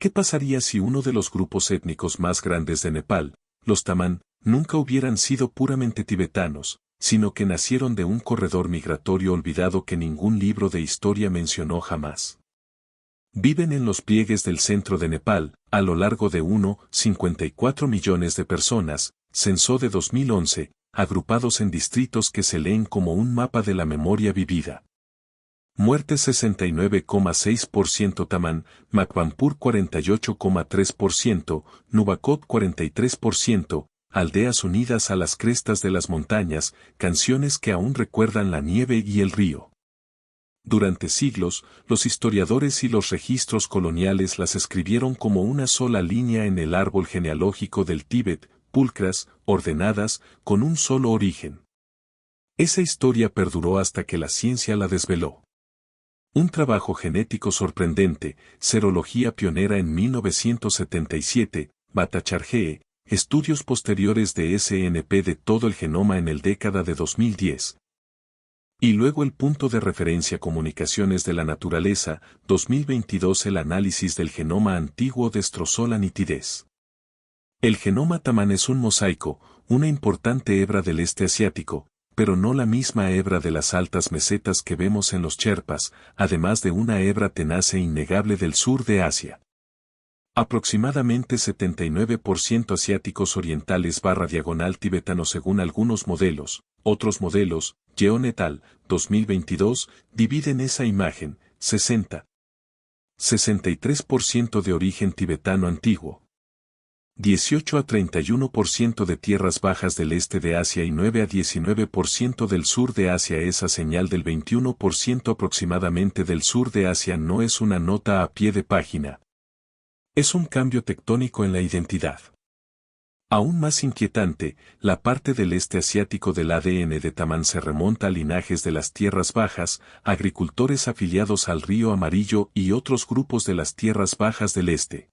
¿Qué pasaría si uno de los grupos étnicos más grandes de Nepal, los tamán, nunca hubieran sido puramente tibetanos, sino que nacieron de un corredor migratorio olvidado que ningún libro de historia mencionó jamás? Viven en los pliegues del centro de Nepal, a lo largo de 1,54 millones de personas, censo de 2011, agrupados en distritos que se leen como un mapa de la memoria vivida. Muertes 69,6% Tamán, Makbanpur 48,3%, Nubakot 43%, Aldeas unidas a las crestas de las montañas, canciones que aún recuerdan la nieve y el río. Durante siglos, los historiadores y los registros coloniales las escribieron como una sola línea en el árbol genealógico del Tíbet, pulcras, ordenadas, con un solo origen. Esa historia perduró hasta que la ciencia la desveló. Un trabajo genético sorprendente, serología pionera en 1977, Bhattacharjee, estudios posteriores de SNP de todo el genoma en el década de 2010. Y luego el punto de referencia Comunicaciones de la Naturaleza, 2022 el análisis del genoma antiguo destrozó la nitidez. El genoma tamán es un mosaico, una importante hebra del este asiático, pero no la misma hebra de las altas mesetas que vemos en los Sherpas, además de una hebra tenaz e innegable del sur de Asia. Aproximadamente 79% asiáticos orientales / tibetanos según algunos modelos. Otros modelos, Yeon et al., 2022, dividen esa imagen, 63% de origen tibetano antiguo, 18 a 31% de tierras bajas del este de Asia y 9 a 19% del sur de Asia. Esa señal del 21% aproximadamente del sur de Asia no es una nota a pie de página. Es un cambio tectónico en la identidad. Aún más inquietante, la parte del este asiático del ADN de Tamán se remonta a linajes de las tierras bajas, agricultores afiliados al río Amarillo y otros grupos de las tierras bajas del este.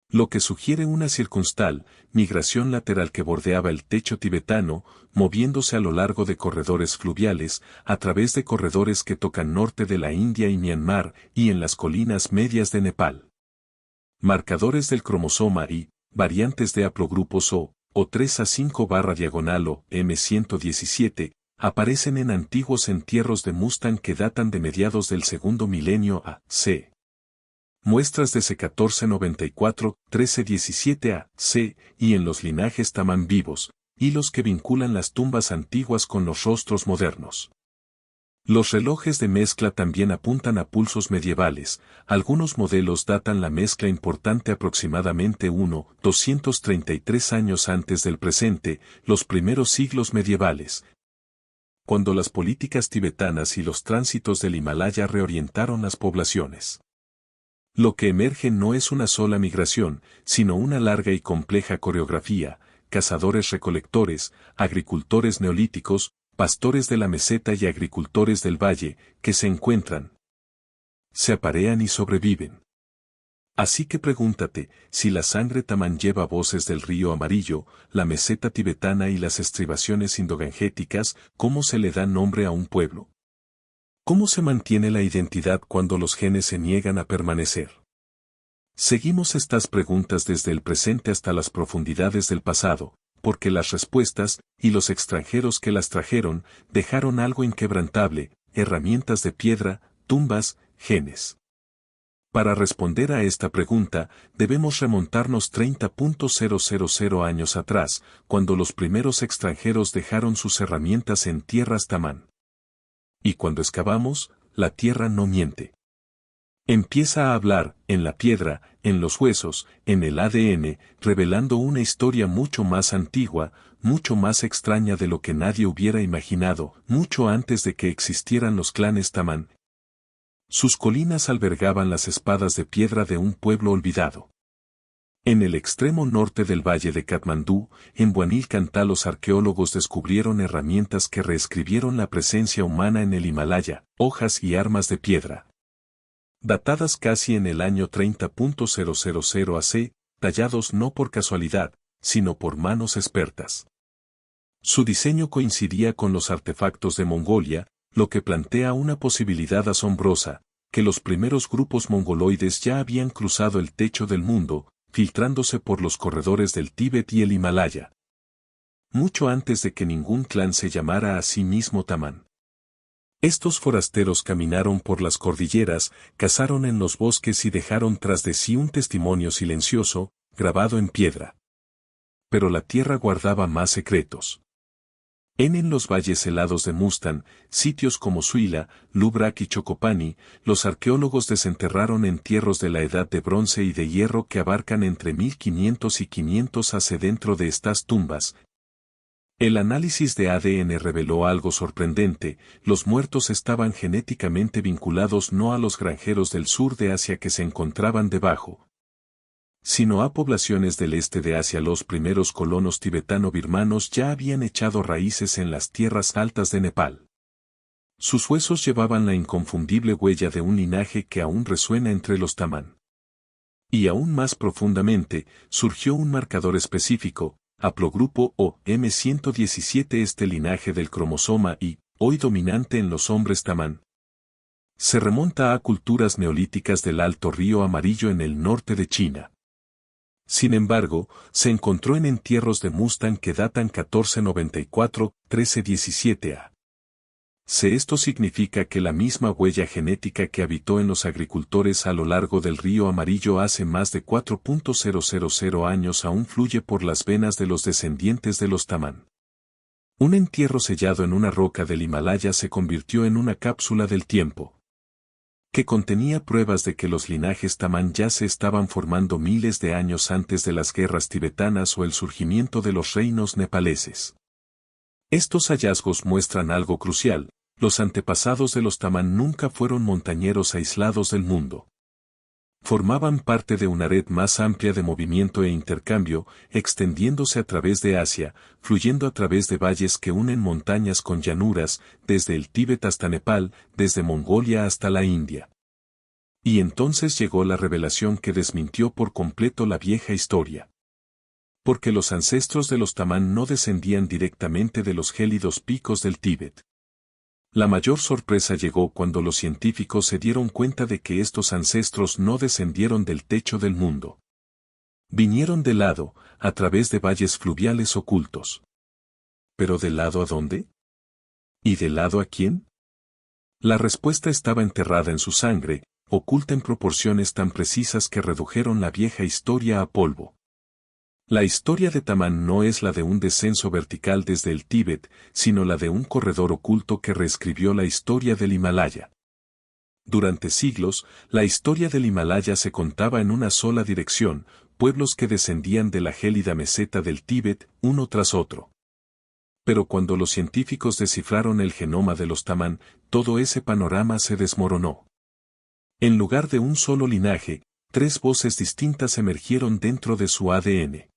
Lo que sugiere una circunstancial migración lateral que bordeaba el techo tibetano, moviéndose a lo largo de corredores fluviales, a través de corredores que tocan norte de la India y Myanmar y en las colinas medias de Nepal. Marcadores del cromosoma Y, variantes de haplogrupos O 3A5 / o M117, aparecen en antiguos entierros de Mustang que datan de mediados del segundo milenio a.C. Muestras de C1494, 1317 a.C. y en los linajes tamán vivos, hilos que vinculan las tumbas antiguas con los rostros modernos. Los relojes de mezcla también apuntan a pulsos medievales, algunos modelos datan la mezcla importante aproximadamente 233 años antes del presente, los primeros siglos medievales, cuando las políticas tibetanas y los tránsitos del Himalaya reorientaron las poblaciones. Lo que emerge no es una sola migración, sino una larga y compleja coreografía, cazadores-recolectores, agricultores neolíticos, pastores de la meseta y agricultores del valle, que se encuentran, se aparean y sobreviven. Así que pregúntate, si la sangre tamán lleva voces del río Amarillo, la meseta tibetana y las estribaciones indogangéticas, ¿cómo se le da nombre a un pueblo? ¿Cómo se mantiene la identidad cuando los genes se niegan a permanecer? Seguimos estas preguntas desde el presente hasta las profundidades del pasado, porque las respuestas, y los extranjeros que las trajeron, dejaron algo inquebrantable, herramientas de piedra, tumbas, genes. Para responder a esta pregunta, debemos remontarnos 30.000 años atrás, cuando los primeros extranjeros dejaron sus herramientas en tierras tamán. Y cuando excavamos, la tierra no miente. Empieza a hablar, en la piedra, en los huesos, en el ADN, revelando una historia mucho más antigua, mucho más extraña de lo que nadie hubiera imaginado, mucho antes de que existieran los clanes tamán. Sus colinas albergaban las espadas de piedra de un pueblo olvidado. En el extremo norte del valle de Katmandú, en Buanilcantá, los arqueólogos descubrieron herramientas que reescribieron la presencia humana en el Himalaya, hojas y armas de piedra. Datadas casi en el año 30.000 AC, tallados no por casualidad, sino por manos expertas. Su diseño coincidía con los artefactos de Mongolia, lo que plantea una posibilidad asombrosa. que los primeros grupos mongoloides ya habían cruzado el techo del mundo, filtrándose por los corredores del Tíbet y el Himalaya. Mucho antes de que ningún clan se llamara a sí mismo Tamán. Estos forasteros caminaron por las cordilleras, cazaron en los bosques y dejaron tras de sí un testimonio silencioso, grabado en piedra. Pero la tierra guardaba más secretos. En los valles helados de Mustán, sitios como Suila, Lubrak y Chocopani, los arqueólogos desenterraron entierros de la edad de bronce y de hierro que abarcan entre 1500 y 500 AC. Dentro de estas tumbas, el análisis de ADN reveló algo sorprendente: los muertos estaban genéticamente vinculados no a los granjeros del sur de Asia que se encontraban debajo, sino a poblaciones del este de Asia. Los primeros colonos tibetano-birmanos ya habían echado raíces en las tierras altas de Nepal. Sus huesos llevaban la inconfundible huella de un linaje que aún resuena entre los Tamán. Y aún más profundamente, surgió un marcador específico, haplogrupo o M117. Este linaje del cromosoma Y, hoy dominante en los hombres Tamán, se remonta a culturas neolíticas del Alto Río Amarillo en el norte de China. Sin embargo, se encontró en entierros de Mustán que datan 1494-1317 A. Esto significa que la misma huella genética que habitó en los agricultores a lo largo del río Amarillo hace más de 4.000 años aún fluye por las venas de los descendientes de los Tamán. Un entierro sellado en una roca del Himalaya se convirtió en una cápsula del tiempo, que contenía pruebas de que los linajes Tamán ya se estaban formando miles de años antes de las guerras tibetanas o el surgimiento de los reinos nepaleses. Estos hallazgos muestran algo crucial: los antepasados de los Tamán nunca fueron montañeros aislados del mundo. Formaban parte de una red más amplia de movimiento e intercambio, extendiéndose a través de Asia, fluyendo a través de valles que unen montañas con llanuras, desde el Tíbet hasta Nepal, desde Mongolia hasta la India. Y entonces llegó la revelación que desmintió por completo la vieja historia. Porque los ancestros de los Tamán no descendían directamente de los gélidos picos del Tíbet. La mayor sorpresa llegó cuando los científicos se dieron cuenta de que estos ancestros no descendieron del techo del mundo. Vinieron de lado, a través de valles fluviales ocultos. ¿Pero de lado a dónde? ¿Y de lado a quién? La respuesta estaba enterrada en su sangre, oculta en proporciones tan precisas que redujeron la vieja historia a polvo. La historia de Tamán no es la de un descenso vertical desde el Tíbet, sino la de un corredor oculto que reescribió la historia del Himalaya. Durante siglos, la historia del Himalaya se contaba en una sola dirección: pueblos que descendían de la gélida meseta del Tíbet, uno tras otro. Pero cuando los científicos descifraron el genoma de los Tamán, todo ese panorama se desmoronó. En lugar de un solo linaje, 3 voces distintas emergieron dentro de su ADN.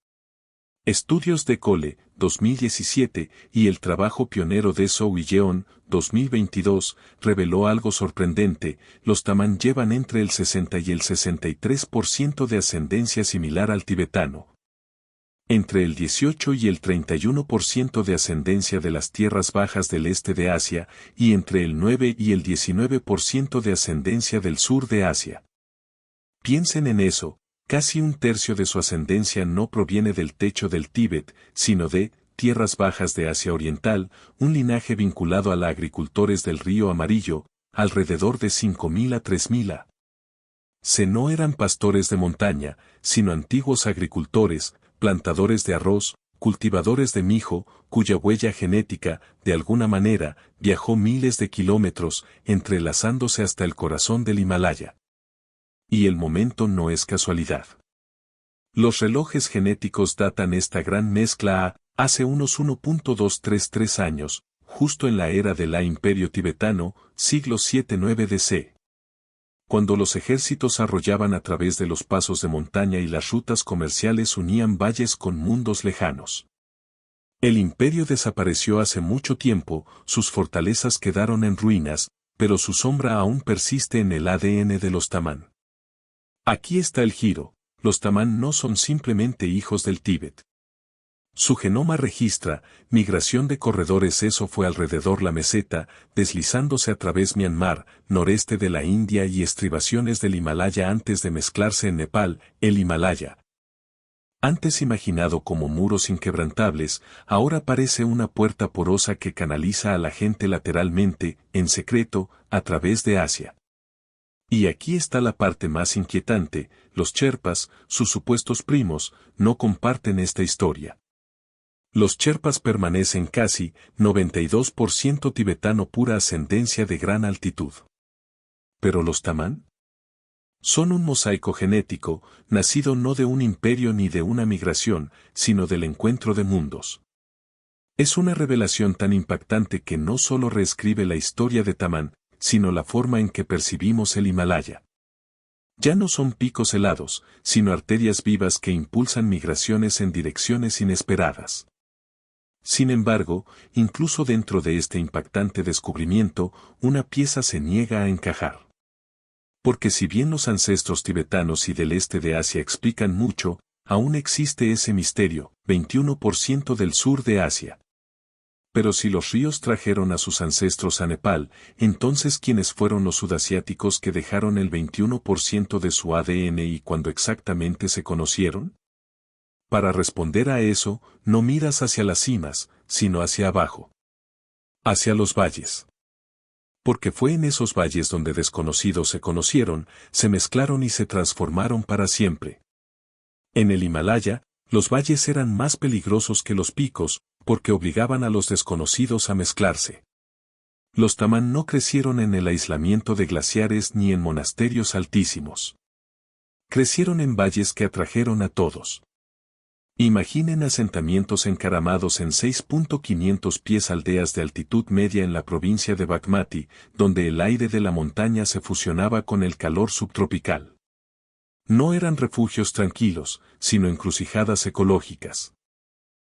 Estudios de Cole, 2017, y el trabajo pionero de Zhou y Yeon, 2022, reveló algo sorprendente: los Tamán llevan entre el 60 y el 63% de ascendencia similar al tibetano, entre el 18 y el 31% de ascendencia de las tierras bajas del este de Asia, y entre el 9 y el 19% de ascendencia del sur de Asia. Piensen en eso. Casi un tercio de su ascendencia no proviene del techo del Tíbet, sino de tierras bajas de Asia Oriental, un linaje vinculado a los agricultores del río Amarillo, alrededor de 5000 a 3000 A. No eran pastores de montaña, sino antiguos agricultores, plantadores de arroz, cultivadores de mijo, cuya huella genética, de alguna manera, viajó miles de kilómetros, entrelazándose hasta el corazón del Himalaya. Y el momento no es casualidad. Los relojes genéticos datan esta gran mezcla hace unos 1.233 años, justo en la era del Imperio tibetano, siglo 7-9 DC. Cuando los ejércitos arrollaban a través de los pasos de montaña y las rutas comerciales unían valles con mundos lejanos. El imperio desapareció hace mucho tiempo, sus fortalezas quedaron en ruinas, pero su sombra aún persiste en el ADN de los Tamán. Aquí está el giro: los Tamán no son simplemente hijos del Tíbet. Su genoma registra, migración de corredores. Eso fue alrededor la meseta, deslizándose a través Myanmar, noreste de la India y estribaciones del Himalaya antes de mezclarse en Nepal, el Himalaya. Antes imaginado como muros inquebrantables, ahora parece una puerta porosa que canaliza a la gente lateralmente, en secreto, a través de Asia. Y aquí está la parte más inquietante: los Sherpas, sus supuestos primos, no comparten esta historia. Los Sherpas permanecen casi 92% tibetano, pura ascendencia de gran altitud. ¿Pero los Tamán? Son un mosaico genético, nacido no de un imperio ni de una migración, sino del encuentro de mundos. Es una revelación tan impactante que no solo reescribe la historia de Tamán, sino la forma en que percibimos el Himalaya. Ya no son picos helados, sino arterias vivas que impulsan migraciones en direcciones inesperadas. Sin embargo, incluso dentro de este impactante descubrimiento, una pieza se niega a encajar. Porque si bien los ancestros tibetanos y del este de Asia explican mucho, aún existe ese misterio: 21% del sur de Asia. Pero si los ríos trajeron a sus ancestros a Nepal, entonces ¿quiénes fueron los sudasiáticos que dejaron el 21% de su ADN y cuándo exactamente se conocieron? Para responder a eso, no miras hacia las cimas, sino hacia abajo. Hacia los valles. Porque fue en esos valles donde desconocidos se conocieron, se mezclaron y se transformaron para siempre. En el Himalaya, los valles eran más peligrosos que los picos, porque obligaban a los desconocidos a mezclarse. Los Tamán no crecieron en el aislamiento de glaciares ni en monasterios altísimos. Crecieron en valles que atrajeron a todos. Imaginen asentamientos encaramados en 6.500 pies, aldeas de altitud media en la provincia de Bagmati, donde el aire de la montaña se fusionaba con el calor subtropical. No eran refugios tranquilos, sino encrucijadas ecológicas.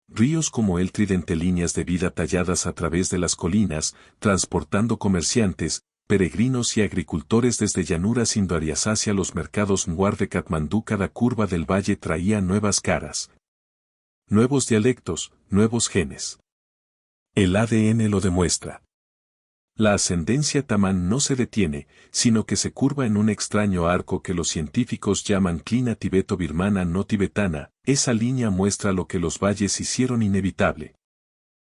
Ríos como el tridente, líneas de vida talladas a través de las colinas, transportando comerciantes, peregrinos y agricultores desde llanuras indoarias hacia los mercados Nwar de Katmandú. Cada curva del valle traía nuevas caras. Nuevos dialectos, nuevos genes. El ADN lo demuestra. La ascendencia Tamán no se detiene, sino que se curva en un extraño arco que los científicos llaman clina tibeto-birmana no tibetana. Esa línea muestra lo que los valles hicieron inevitable.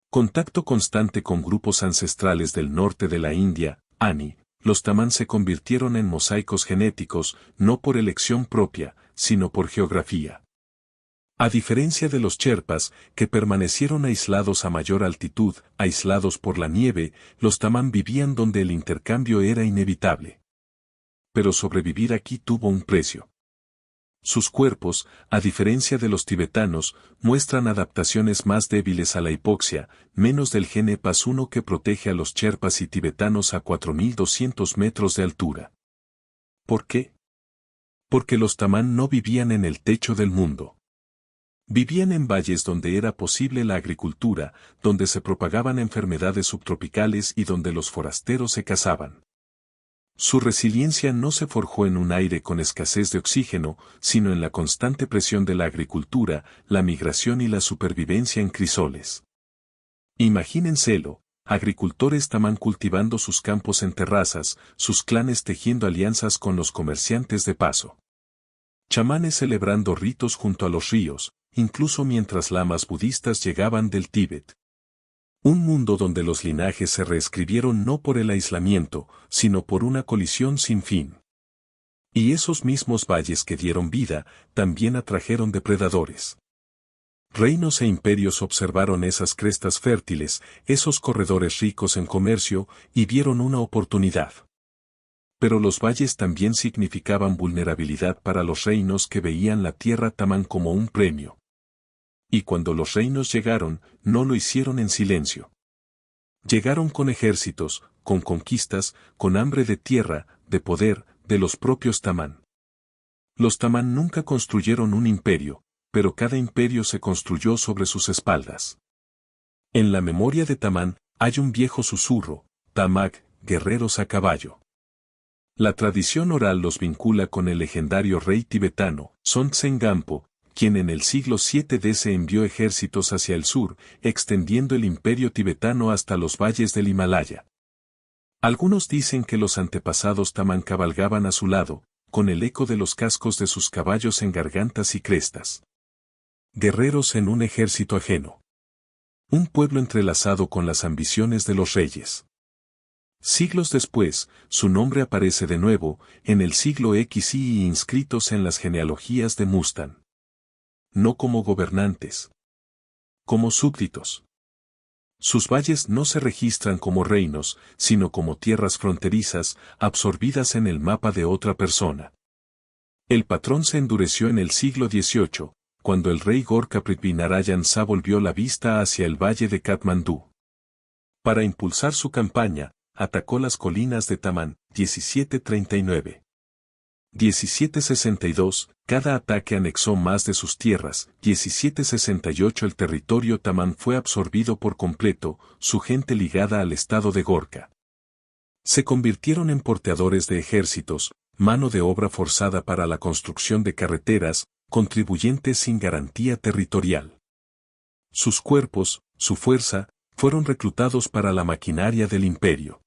Contacto constante con grupos ancestrales del norte de la India, Ani. Los Tamán se convirtieron en mosaicos genéticos, no por elección propia, sino por geografía. A diferencia de los Sherpas, que permanecieron aislados a mayor altitud, aislados por la nieve, los Tamán vivían donde el intercambio era inevitable. Pero sobrevivir aquí tuvo un precio. Sus cuerpos, a diferencia de los tibetanos, muestran adaptaciones más débiles a la hipoxia, menos del gen EPAS1 que protege a los Sherpas y tibetanos a 4.200 metros de altura. ¿Por qué? Porque los Tamán no vivían en el techo del mundo. Vivían en valles donde era posible la agricultura, donde se propagaban enfermedades subtropicales y donde los forasteros se casaban. Su resiliencia no se forjó en un aire con escasez de oxígeno, sino en la constante presión de la agricultura, la migración y la supervivencia en crisoles. Imagínenselo: agricultores Tamán cultivando sus campos en terrazas, sus clanes tejiendo alianzas con los comerciantes de paso. Chamanes celebrando ritos junto a los ríos, incluso mientras lamas budistas llegaban del Tíbet. Un mundo donde los linajes se reescribieron no por el aislamiento, sino por una colisión sin fin. Y esos mismos valles que dieron vida, también atrajeron depredadores. Reinos e imperios observaron esas crestas fértiles, esos corredores ricos en comercio, y vieron una oportunidad. Pero los valles también significaban vulnerabilidad para los reinos que veían la tierra Tamán como un premio. Y cuando los reinos llegaron, no lo hicieron en silencio. Llegaron con ejércitos, con conquistas, con hambre de tierra, de poder, de los propios Tamán. Los Tamán nunca construyeron un imperio, pero cada imperio se construyó sobre sus espaldas. En la memoria de Tamán hay un viejo susurro: Tamak, guerreros a caballo. La tradición oral los vincula con el legendario rey tibetano, Sonten Gampo, quien en el siglo VII d.C. envió ejércitos hacia el sur, extendiendo el imperio tibetano hasta los valles del Himalaya. Algunos dicen que los antepasados Tamán cabalgaban a su lado, con el eco de los cascos de sus caballos en gargantas y crestas. Guerreros en un ejército ajeno. Un pueblo entrelazado con las ambiciones de los reyes. Siglos después, su nombre aparece de nuevo, en el siglo XI y inscritos en las genealogías de Mustán. No como gobernantes. Como súbditos. Sus valles no se registran como reinos, sino como tierras fronterizas, absorbidas en el mapa de otra persona. El patrón se endureció en el siglo XVIII, cuando el rey Gorkha Prithvinarayan Shah volvió la vista hacia el valle de Katmandú. Para impulsar su campaña, atacó las colinas de Tamán, 1739. 1762, cada ataque anexó más de sus tierras. 1768 el territorio Tamán fue absorbido por completo, su gente ligada al estado de Gorkha. Se convirtieron en porteadores de ejércitos, mano de obra forzada para la construcción de carreteras, contribuyentes sin garantía territorial. Sus cuerpos, su fuerza, fueron reclutados para la maquinaria del imperio.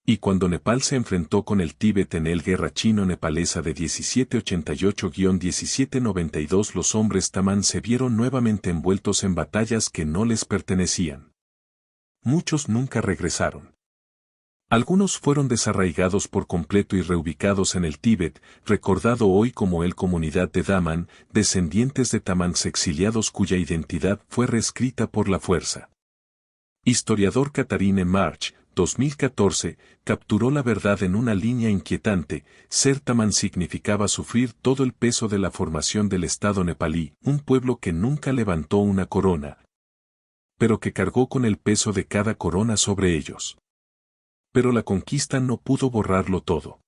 Y cuando Nepal se enfrentó con el Tíbet en el Guerra Chino-Nepalesa de 1788-1792, los hombres Tamán se vieron nuevamente envueltos en batallas que no les pertenecían. Muchos nunca regresaron. Algunos fueron desarraigados por completo y reubicados en el Tíbet, recordado hoy como el Comunidad de Daman, descendientes de Tamáns exiliados cuya identidad fue reescrita por la fuerza. Historiador Catharine March, 2014, capturó la verdad en una línea inquietante: ser Tamán significaba sufrir todo el peso de la formación del Estado nepalí, un pueblo que nunca levantó una corona, pero que cargó con el peso de cada corona sobre ellos. Pero la conquista no pudo borrarlo todo.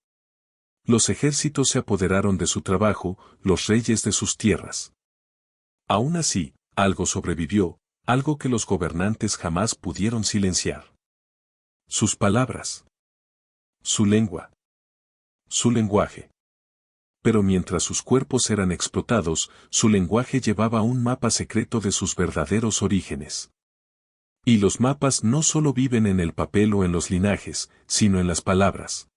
Los ejércitos se apoderaron de su trabajo, los reyes de sus tierras. Aún así, algo sobrevivió, algo que los gobernantes jamás pudieron silenciar. Sus palabras. Su lengua. Su lenguaje. Pero mientras sus cuerpos eran explotados, su lenguaje llevaba un mapa secreto de sus verdaderos orígenes. Y los mapas no solo viven en el papel o en los linajes, sino en las palabras.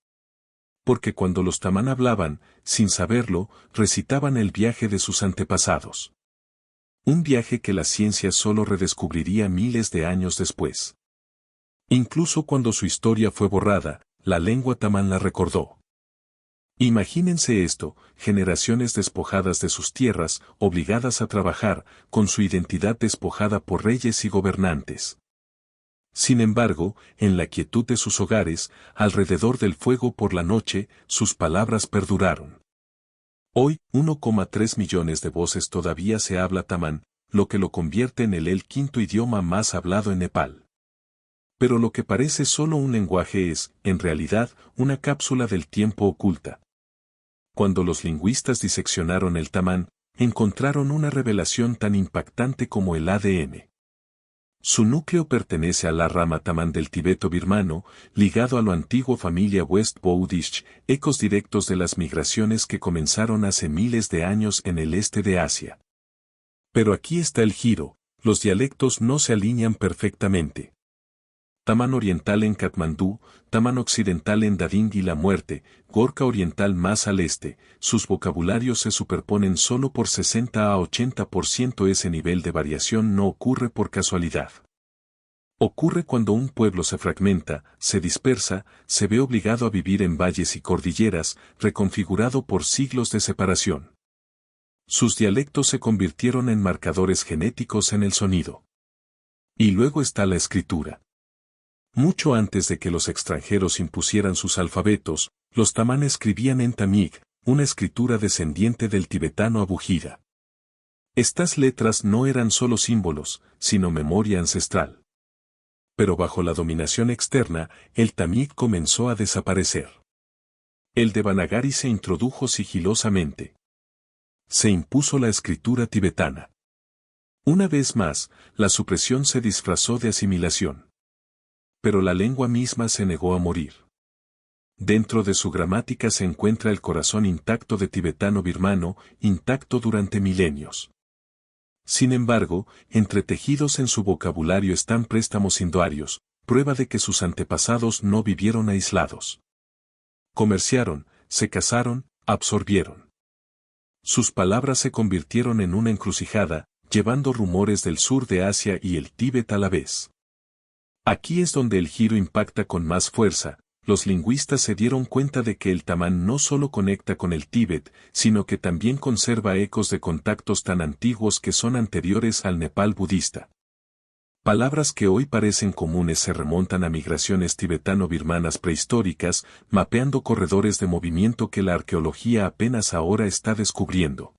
Porque cuando los Tamán hablaban, sin saberlo, recitaban el viaje de sus antepasados. Un viaje que la ciencia solo redescubriría miles de años después. Incluso cuando su historia fue borrada, la lengua Tamán la recordó. Imagínense esto: generaciones despojadas de sus tierras, obligadas a trabajar, con su identidad despojada por reyes y gobernantes. Sin embargo, en la quietud de sus hogares, alrededor del fuego por la noche, sus palabras perduraron. Hoy, 1,3 millones de voces todavía se habla Tamán, lo que lo convierte en el quinto idioma más hablado en Nepal. Pero lo que parece solo un lenguaje es, en realidad, una cápsula del tiempo oculta. Cuando los lingüistas diseccionaron el Tamán, encontraron una revelación tan impactante como el ADN. Su núcleo pertenece a la rama Tamán del Tibeto birmano, ligado a la antigua familia West Boudish, ecos directos de las migraciones que comenzaron hace miles de años en el este de Asia. Pero aquí está el giro: los dialectos no se alinean perfectamente. Tamán oriental en Katmandú, Tamán occidental en Dading y la Muerte, Gorkha oriental más al este, sus vocabularios se superponen solo por 60 a 80%. Ese nivel de variación no ocurre por casualidad. Ocurre cuando un pueblo se fragmenta, se dispersa, se ve obligado a vivir en valles y cordilleras, reconfigurado por siglos de separación. Sus dialectos se convirtieron en marcadores genéticos en el sonido. Y luego está la escritura. Mucho antes de que los extranjeros impusieran sus alfabetos, los Tamán escribían en tamig, una escritura descendiente del tibetano abugida. Estas letras no eran solo símbolos, sino memoria ancestral. Pero bajo la dominación externa, el tamig comenzó a desaparecer. El Devanagari se introdujo sigilosamente. Se impuso la escritura tibetana. Una vez más, la supresión se disfrazó de asimilación. Pero la lengua misma se negó a morir. Dentro de su gramática se encuentra el corazón intacto de tibetano-birmano, intacto durante milenios. Sin embargo, entretejidos en su vocabulario están préstamos indoarios, prueba de que sus antepasados no vivieron aislados. Comerciaron, se casaron, absorbieron. Sus palabras se convirtieron en una encrucijada, llevando rumores del sur de Asia y el Tíbet a la vez. Aquí es donde el giro impacta con más fuerza. Los lingüistas se dieron cuenta de que el tamán no solo conecta con el Tíbet, sino que también conserva ecos de contactos tan antiguos que son anteriores al Nepal budista. Palabras que hoy parecen comunes se remontan a migraciones tibetano-birmanas prehistóricas, mapeando corredores de movimiento que la arqueología apenas ahora está descubriendo.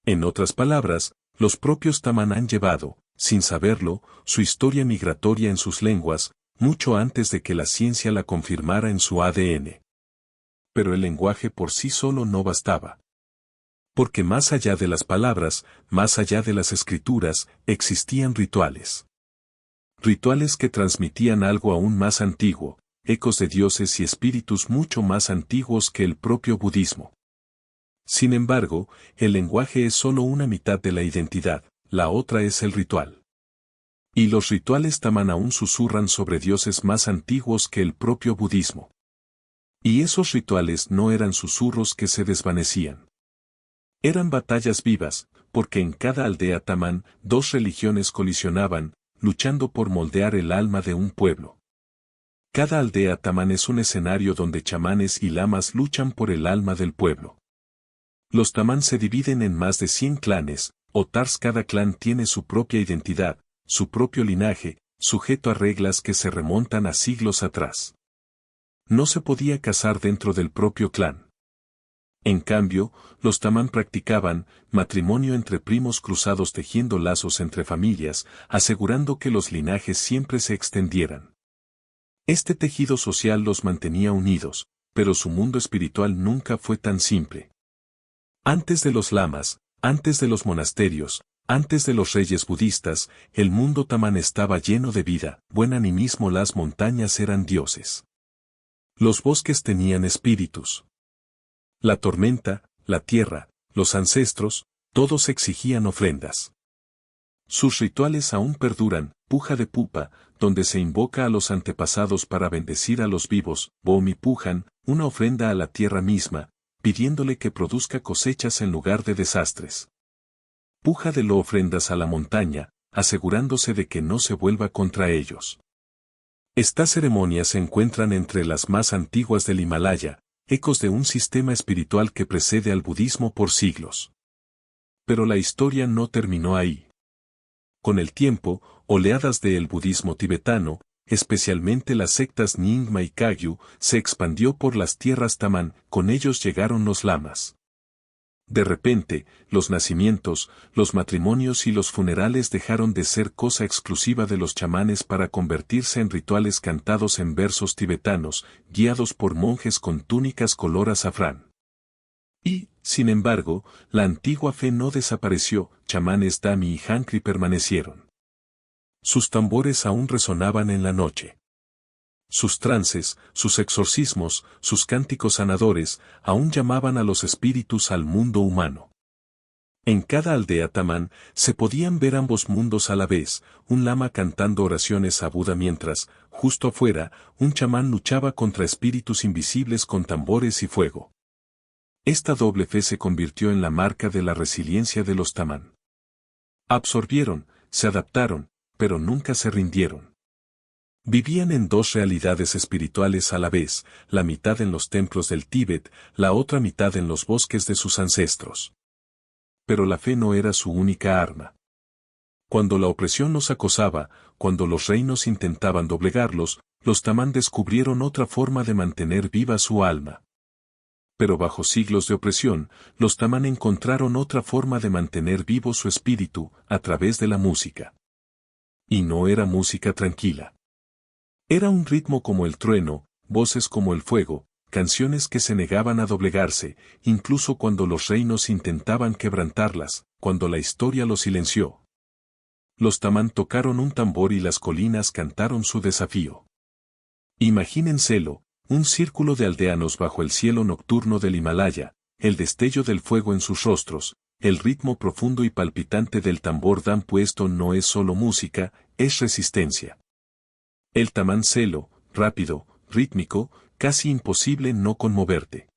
En otras palabras, los propios tamán han llevado, sin saberlo, su historia migratoria en sus lenguas, mucho antes de que la ciencia la confirmara en su ADN. Pero el lenguaje por sí solo no bastaba. Porque más allá de las palabras, más allá de las escrituras, existían rituales. Rituales que transmitían algo aún más antiguo, ecos de dioses y espíritus mucho más antiguos que el propio budismo. Sin embargo, el lenguaje es solo una mitad de la identidad, la otra es el ritual. Y los rituales tamán aún susurran sobre dioses más antiguos que el propio budismo. Y esos rituales no eran susurros que se desvanecían. Eran batallas vivas, porque en cada aldea tamán, dos religiones colisionaban, luchando por moldear el alma de un pueblo. Cada aldea tamán es un escenario donde chamanes y lamas luchan por el alma del pueblo. Los tamán se dividen en más de 100 clanes, o tars. Cada clan tiene su propia identidad, su propio linaje, sujeto a reglas que se remontan a siglos atrás. No se podía casar dentro del propio clan. En cambio, los tamán practicaban matrimonio entre primos cruzados, tejiendo lazos entre familias, asegurando que los linajes siempre se extendieran. Este tejido social los mantenía unidos, pero su mundo espiritual nunca fue tan simple. Antes de los lamas, antes de los monasterios, antes de los reyes budistas, el mundo tamán estaba lleno de vida, buen animismo. Las montañas eran dioses. Los bosques tenían espíritus. La tormenta, la tierra, los ancestros, todos exigían ofrendas. Sus rituales aún perduran, puja de pupa, donde se invoca a los antepasados para bendecir a los vivos, bomi pujan, una ofrenda a la tierra misma, pidiéndole que produzca cosechas en lugar de desastres. Puja de lo ofrendas a la montaña, asegurándose de que no se vuelva contra ellos. Estas ceremonias se encuentran entre las más antiguas del Himalaya, ecos de un sistema espiritual que precede al budismo por siglos. Pero la historia no terminó ahí. Con el tiempo, oleadas del budismo tibetano, especialmente las sectas Nyingma y Kagyu, se expandió por las tierras tamán, con ellos llegaron los lamas. De repente, los nacimientos, los matrimonios y los funerales dejaron de ser cosa exclusiva de los chamanes para convertirse en rituales cantados en versos tibetanos, guiados por monjes con túnicas color azafrán. Y, sin embargo, la antigua fe no desapareció, chamanes Dami y Hankri permanecieron. Sus tambores aún resonaban en la noche. Sus trances, sus exorcismos, sus cánticos sanadores, aún llamaban a los espíritus al mundo humano. En cada aldea tamán, se podían ver ambos mundos a la vez, un lama cantando oraciones a Buda mientras, justo afuera, un chamán luchaba contra espíritus invisibles con tambores y fuego. Esta doble fe se convirtió en la marca de la resiliencia de los tamán. Absorbieron, se adaptaron, pero nunca se rindieron. Vivían en dos realidades espirituales a la vez, la mitad en los templos del Tíbet, la otra mitad en los bosques de sus ancestros. Pero la fe no era su única arma. Cuando la opresión los acosaba, cuando los reinos intentaban doblegarlos, los tamán descubrieron otra forma de mantener viva su alma. Pero bajo siglos de opresión, los tamán encontraron otra forma de mantener vivo su espíritu, a través de la música. Y no era música tranquila. Era un ritmo como el trueno, voces como el fuego, canciones que se negaban a doblegarse, incluso cuando los reinos intentaban quebrantarlas, cuando la historia los silenció. Los tamán tocaron un tambor y las colinas cantaron su desafío. Imagínenselo, un círculo de aldeanos bajo el cielo nocturno del Himalaya, el destello del fuego en sus rostros, el ritmo profundo y palpitante del tambor dan puesto no es solo música, es resistencia. El tamán celo, rápido, rítmico, casi imposible no conmoverte.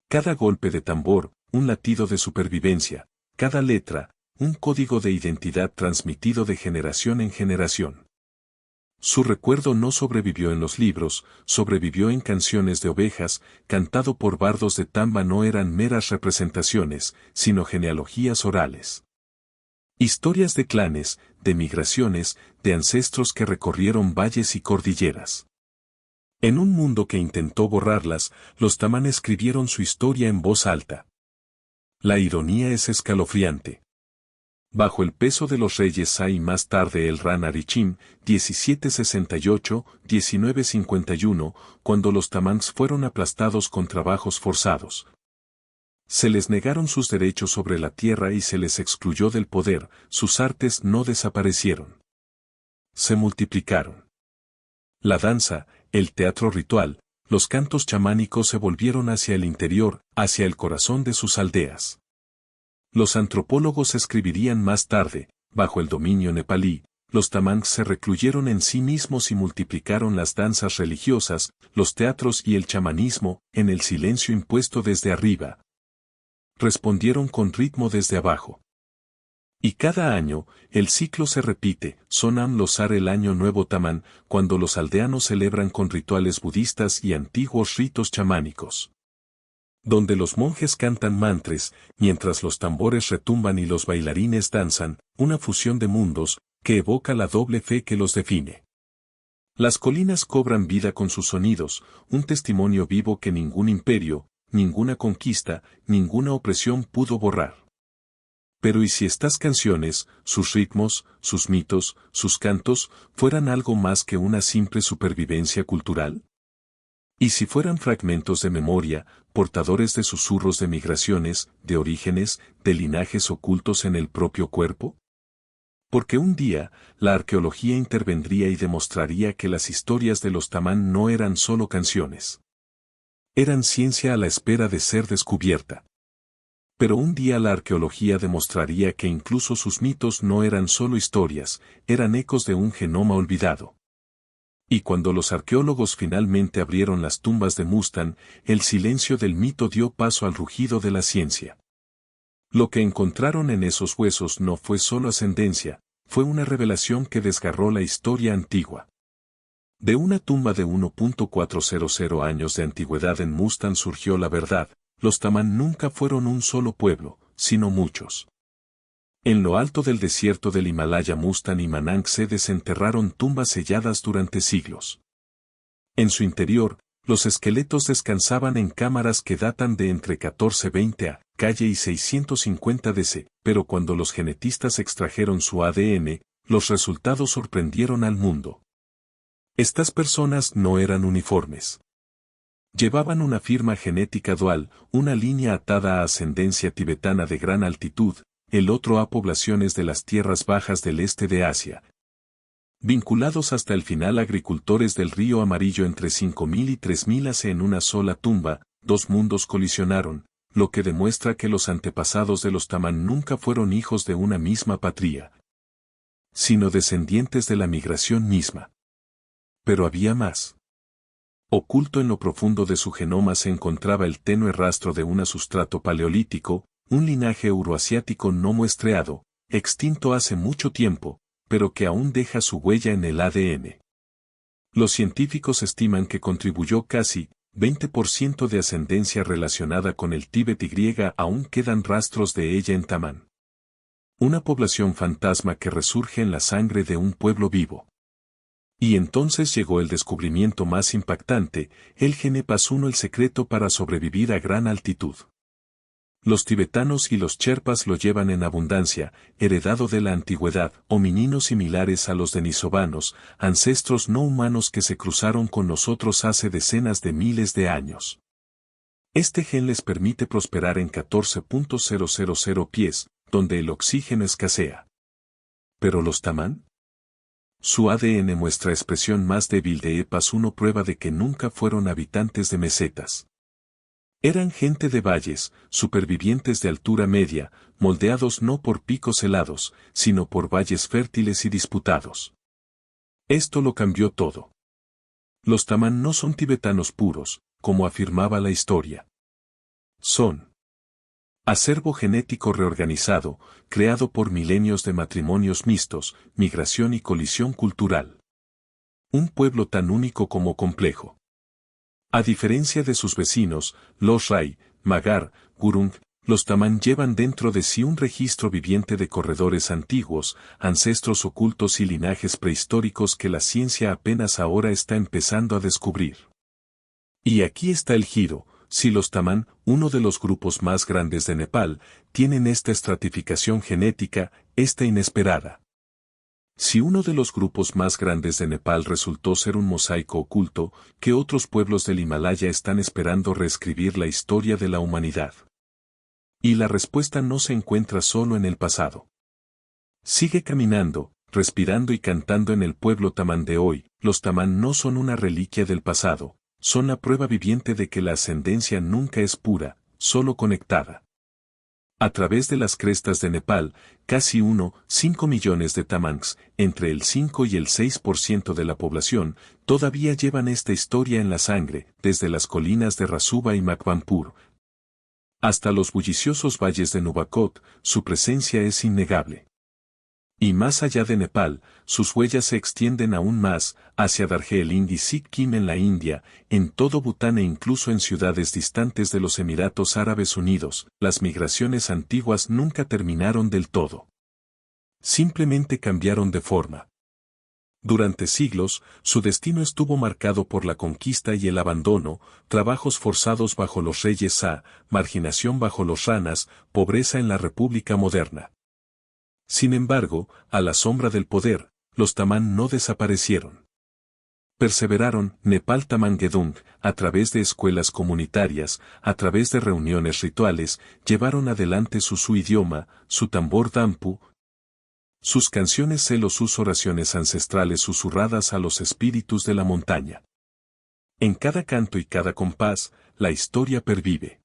Cada golpe de tambor, un latido de supervivencia, cada letra, un código de identidad transmitido de generación en generación. Su recuerdo no sobrevivió en los libros, sobrevivió en canciones de ovejas, cantado por bardos de Tamba no eran meras representaciones, sino genealogías orales. Historias de clanes, de migraciones, de ancestros que recorrieron valles y cordilleras. En un mundo que intentó borrarlas, los tamán escribieron su historia en voz alta. La ironía es escalofriante. Bajo el peso de los reyes Sa y más tarde el Ran Arichim, 1768-1951, cuando los tamans fueron aplastados con trabajos forzados. Se les negaron sus derechos sobre la tierra y se les excluyó del poder, sus artes no desaparecieron. Se multiplicaron. La danza, el teatro ritual, los cantos chamánicos se volvieron hacia el interior, hacia el corazón de sus aldeas. Los antropólogos escribirían más tarde, bajo el dominio nepalí, los tamans se recluyeron en sí mismos y multiplicaron las danzas religiosas, los teatros y el chamanismo, en el silencio impuesto desde arriba. Respondieron con ritmo desde abajo. Y cada año, el ciclo se repite, Sonam Losar el año nuevo tamán, cuando los aldeanos celebran con rituales budistas y antiguos ritos chamánicos. Donde los monjes cantan mantres, mientras los tambores retumban y los bailarines danzan, una fusión de mundos, que evoca la doble fe que los define. Las colinas cobran vida con sus sonidos, un testimonio vivo que ningún imperio, ninguna conquista, ninguna opresión pudo borrar. Pero ¿y si estas canciones, sus ritmos, sus mitos, sus cantos, fueran algo más que una simple supervivencia cultural? ¿Y si fueran fragmentos de memoria, portadores de susurros de migraciones, de orígenes, de linajes ocultos en el propio cuerpo? Porque un día, la arqueología intervendría y demostraría que las historias de los tamán no eran solo canciones. Eran ciencia a la espera de ser descubierta. Pero un día la arqueología demostraría que incluso sus mitos no eran solo historias, eran ecos de un genoma olvidado. Y cuando los arqueólogos finalmente abrieron las tumbas de Mustang, el silencio del mito dio paso al rugido de la ciencia. Lo que encontraron en esos huesos no fue solo ascendencia, fue una revelación que desgarró la historia antigua. De una tumba de 1.400 años de antigüedad en Mustang surgió la verdad, los tamán nunca fueron un solo pueblo, sino muchos. En lo alto del desierto del Himalaya Mustang y Manang se desenterraron tumbas selladas durante siglos. En su interior, los esqueletos descansaban en cámaras que datan de entre 1420 a. Calle y 650 DC, pero cuando los genetistas extrajeron su ADN, los resultados sorprendieron al mundo. Estas personas no eran uniformes. Llevaban una firma genética dual, una línea atada a ascendencia tibetana de gran altitud, el otro a poblaciones de las tierras bajas del este de Asia. Vinculados hasta el final agricultores del río Amarillo entre 5.000 y 3.000 AC en una sola tumba, dos mundos colisionaron, lo que demuestra que los antepasados de los tamán nunca fueron hijos de una misma patria, sino descendientes de la migración misma. Pero había más. Oculto en lo profundo de su genoma se encontraba el tenue rastro de un sustrato paleolítico, un linaje euroasiático no muestreado, extinto hace mucho tiempo, pero que aún deja su huella en el ADN. Los científicos estiman que contribuyó casi 20% de ascendencia relacionada con el Tíbet y aún quedan rastros de ella en Tamán. Una población fantasma que resurge en la sangre de un pueblo vivo. Y entonces llegó el descubrimiento más impactante, el Genepas 1 el secreto para sobrevivir a gran altitud. Los tibetanos y los sherpas lo llevan en abundancia, heredado de la antigüedad, homininos similares a los denisovanos, ancestros no humanos que se cruzaron con nosotros hace decenas de miles de años. Este gen les permite prosperar en 14.000 pies, donde el oxígeno escasea. ¿Pero los tamán? Su ADN muestra expresión más débil de EPAS 1, prueba de que nunca fueron habitantes de mesetas. Eran gente de valles, supervivientes de altura media, moldeados no por picos helados, sino por valles fértiles y disputados. Esto lo cambió todo. Los tamán no son tibetanos puros, como afirmaba la historia. Son acervo genético reorganizado, creado por milenios de matrimonios mixtos, migración y colisión cultural. Un pueblo tan único como complejo. A diferencia de sus vecinos, los Rai, Magar, Gurung, los tamán llevan dentro de sí un registro viviente de corredores antiguos, ancestros ocultos y linajes prehistóricos que la ciencia apenas ahora está empezando a descubrir. Y aquí está el giro. Si los tamán, uno de los grupos más grandes de Nepal, tienen esta estratificación genética, esta inesperada. Si uno de los grupos más grandes de Nepal resultó ser un mosaico oculto, ¿qué otros pueblos del Himalaya están esperando reescribir la historia de la humanidad? Y la respuesta no se encuentra solo en el pasado. Sigue caminando, respirando y cantando en el pueblo tamán de hoy. Los tamán no son una reliquia del pasado. Son la prueba viviente de que la ascendencia nunca es pura, solo conectada. A través de las crestas de Nepal, casi 1,5 millones de tamangs, entre el 5 y el 6% de la población, todavía llevan esta historia en la sangre, desde las colinas de Rasuba y Makwanpur hasta los bulliciosos valles de Nubakot, su presencia es innegable. Y más allá de Nepal, sus huellas se extienden aún más, hacia Darjeeling y Sikkim en la India, en todo Bután e incluso en ciudades distantes de los Emiratos Árabes Unidos. Las migraciones antiguas nunca terminaron del todo. Simplemente cambiaron de forma. Durante siglos, su destino estuvo marcado por la conquista y el abandono, trabajos forzados bajo los reyes Shah, marginación bajo los ranas, pobreza en la República moderna. Sin embargo, a la sombra del poder, los tamán no desaparecieron. Perseveraron. Nepal Tamán Gedung, a través de escuelas comunitarias, a través de reuniones rituales, llevaron adelante su idioma, su tambor dampu, sus canciones celos, sus oraciones ancestrales susurradas a los espíritus de la montaña. En cada canto y cada compás, la historia pervive.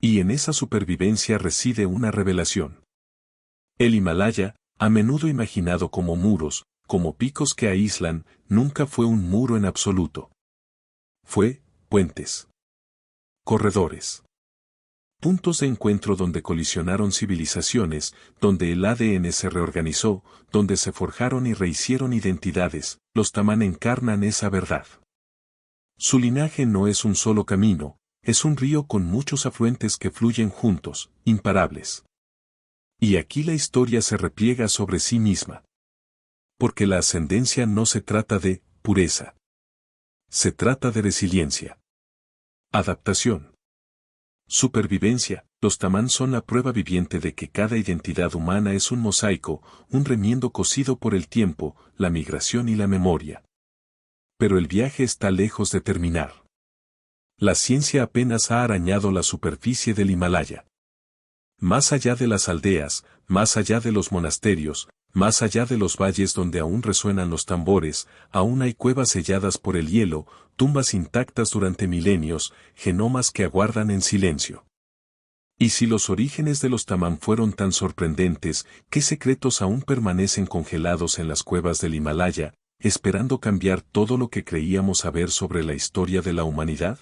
Y en esa supervivencia reside una revelación. El Himalaya, a menudo imaginado como muros, como picos que aíslan, nunca fue un muro en absoluto. Fue puentes, corredores, puntos de encuentro donde colisionaron civilizaciones, donde el ADN se reorganizó, donde se forjaron y rehicieron identidades. Los tamán encarnan esa verdad. Su linaje no es un solo camino, es un río con muchos afluentes que fluyen juntos, imparables. Y aquí la historia se repliega sobre sí misma. Porque la ascendencia no se trata de pureza. Se trata de resiliencia. Adaptación. Supervivencia. Los tamán son la prueba viviente de que cada identidad humana es un mosaico, un remiendo cosido por el tiempo, la migración y la memoria. Pero el viaje está lejos de terminar. La ciencia apenas ha arañado la superficie del Himalaya. Más allá de las aldeas, más allá de los monasterios, más allá de los valles donde aún resuenan los tambores, aún hay cuevas selladas por el hielo, tumbas intactas durante milenios, genomas que aguardan en silencio. Y si los orígenes de los tamán fueron tan sorprendentes, ¿qué secretos aún permanecen congelados en las cuevas del Himalaya, esperando cambiar todo lo que creíamos saber sobre la historia de la humanidad?